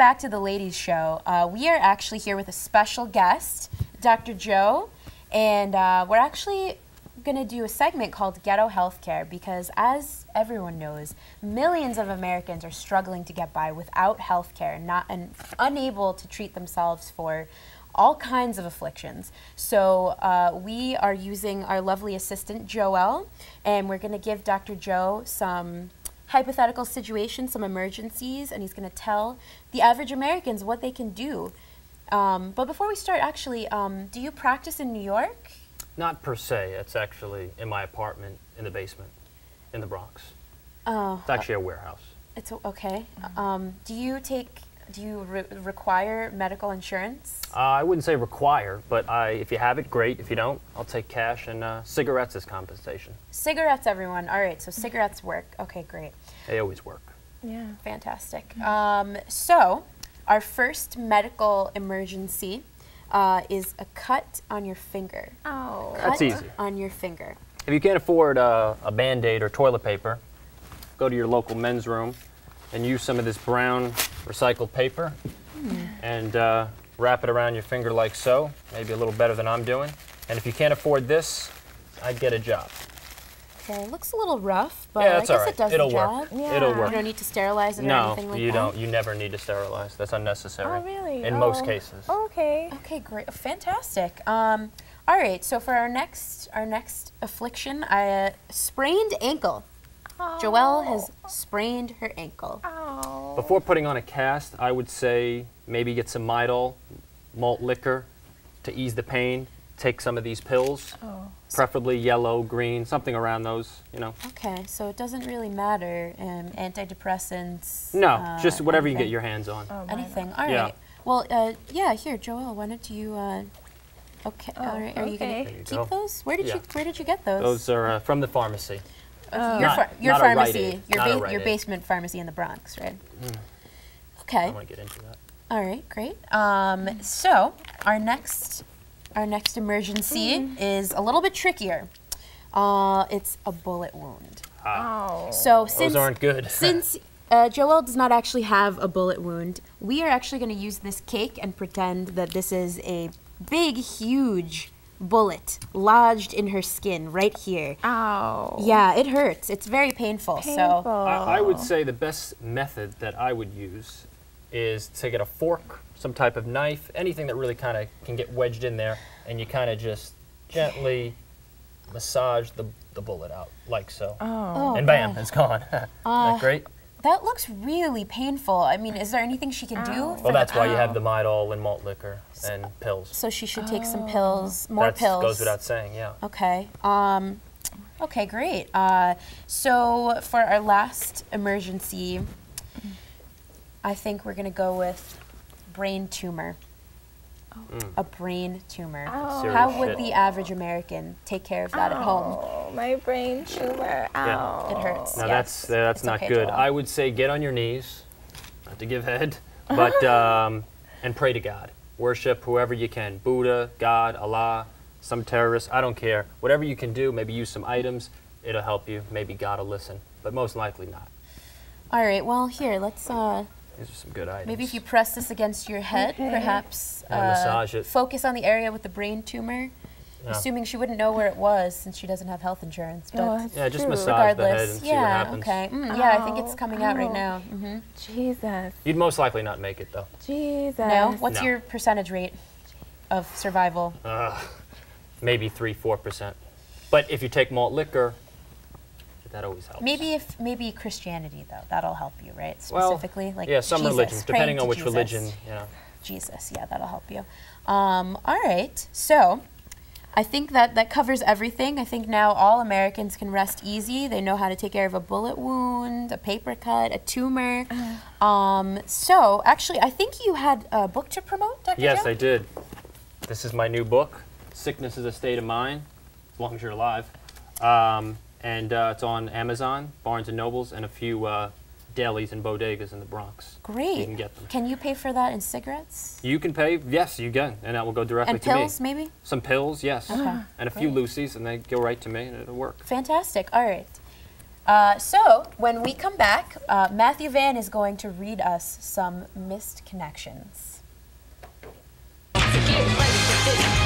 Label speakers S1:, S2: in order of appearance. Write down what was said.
S1: back to the ladies' show. We are actually here with a special guest, Dr. Joe, and we're actually going to do a segment called Ghetto Healthcare because, as everyone knows, millions of Americans are struggling to get by without healthcare and unable to treat themselves for all kinds of afflictions. So we are using our lovely assistant, Joelle, and we're going to give Dr. Joe some hypothetical situations, some emergencies, and he's going to tell the average Americans what they can do. But before we start, actually, do you practice in New York?
S2: Not per se. It's actually in my apartment in the basement in the Bronx.
S1: Oh.
S2: It's actually a warehouse.
S1: It's okay. Do you require medical insurance?
S2: I wouldn't say require, but if you have it, great. If you don't, I'll take cash and cigarettes as compensation.
S1: Cigarettes, everyone. All right, so cigarettes work. Okay, great.
S2: They always work.
S1: Yeah. Fantastic. So our first medical emergency is a cut on your finger.
S3: Oh.
S2: That's easy.
S1: On your finger.
S2: If you can't afford a Band-Aid or toilet paper, go to your local men's room and use some of this brown recycled paper and wrap it around your finger like so, maybe a little better than I'm doing. And if you can't afford this, I'd get a job.
S1: Okay, it looks a little rough, but
S2: yeah,
S1: I guess it does the job.
S3: Yeah.
S2: It'll work.
S1: You don't need to sterilize it or anything like that?
S2: No, you don't. You never need to sterilize. That's unnecessary.
S3: Oh, really?
S2: In most cases.
S3: Oh, okay.
S1: Okay, great. Fantastic. All right, so for our next affliction, sprained ankle.
S3: Oh.
S1: Joelle has sprained her ankle.
S3: Oh.
S2: Before putting on a cast, I would say maybe get some Midol, malt liquor to ease the pain. Take some of these pills, preferably yellow, green, something around those, you know.
S1: Okay, so it doesn't really matter, antidepressants?
S2: No, just whatever
S1: anything.
S2: you get your hands on.
S3: Oh,
S1: Anything, all right.
S2: Yeah.
S1: Well, yeah, here, Joelle, why don't you, okay, all right, are you going to keep those? Where did you get those?
S2: Those are from the pharmacy.
S1: Your
S2: not
S1: pharmacy, your
S2: Rite Aid.
S1: basement pharmacy in the Bronx, right?
S2: I
S1: Okay.
S2: don't want to get into that.
S1: All right, great. So our next emergency is a little bit trickier. It's a bullet wound.
S3: Oh.
S1: So
S2: Those aren't good.
S1: Since Joelle does not actually have a bullet wound, we are actually going to use this cake and pretend that this is a big, huge bullet lodged in her skin right here.
S3: Ow.
S1: Yeah, it hurts. It's very painful. So
S2: I would say the best method that I would use is to get a fork, some type of knife, anything that really kind of can get wedged in there, and you kind of just gently massage the bullet out, like so.
S3: Oh.
S2: And bam, it's gone. Isn't that great?
S1: that looks really painful. I mean, is there anything she can do?
S2: Well, that's why you have the Midol and malt liquor and pills.
S1: So she should take some pills, more
S2: That
S1: pills.
S2: goes without saying, yeah.
S1: Okay. Okay, great. So for our last emergency, I think we're gonna go with brain tumor. A brain tumor.
S3: Oh.
S1: How would the average American take care of that at home?
S3: Oh, my brain tumor. Ow.
S1: It hurts.
S2: Now
S1: yes.
S2: that's
S1: It's
S2: not
S1: okay,
S2: good.
S1: Joel.
S2: I would say get on your knees, not to give head, but and pray to God. Worship whoever you can, Buddha, God, Allah, some terrorist, I don't care. Whatever you can do, maybe use some items, it'll help you. Maybe God will listen, but most likely not.
S1: All right, well, here, let's,
S2: These are some good items.
S1: maybe if you press this against your head, perhaps
S2: And massage it.
S1: focus on the area with the brain tumor,
S2: Yeah.
S1: assuming she wouldn't know where it was since she doesn't have health insurance. But
S3: Oh,
S2: Yeah, just
S3: true.
S2: massage the head
S1: regardless,
S2: and see what happens.
S1: okay. Yeah, I think it's
S3: Ow,
S1: coming out right
S3: ow.
S1: now. Mm-hmm.
S3: Jesus.
S2: You'd most likely not make it though.
S3: Jesus.
S1: No? What's
S2: No.
S1: your percentage rate of survival?
S2: Maybe 3-4%. But if you take malt liquor, that always helps.
S1: Maybe Christianity though, that'll help you, right?
S2: Well,
S1: Specifically, like
S2: yeah, some
S1: Jesus,
S2: religions,
S1: praying
S2: depending
S1: to
S2: on which
S1: Jesus.
S2: religion, you know.
S1: Jesus, yeah, that'll help you. All right, so I think that covers everything. I think now all Americans can rest easy. They know how to take care of a bullet wound, a paper cut, a tumor. So actually, I think you had a book to promote, Dr.
S2: Yes,
S1: Joe?
S2: I did. This is my new book, Sickness is a State of Mind, as long as you're alive. And it's on Amazon, Barnes & Nobles, and a few delis and bodegas in the Bronx.
S1: Great.
S2: You can get them.
S1: Can you pay for that in cigarettes?
S2: You can pay, yes, you can, and that will go directly
S1: And
S2: to me.
S1: pills, maybe?
S2: Some pills, yes.
S1: Okay.
S2: And a few Lucy's, and they go right to me, and it'll work.
S1: Fantastic. All right. So when we come back, Matthew Van is going to read us some missed connections.
S4: Get ready for this.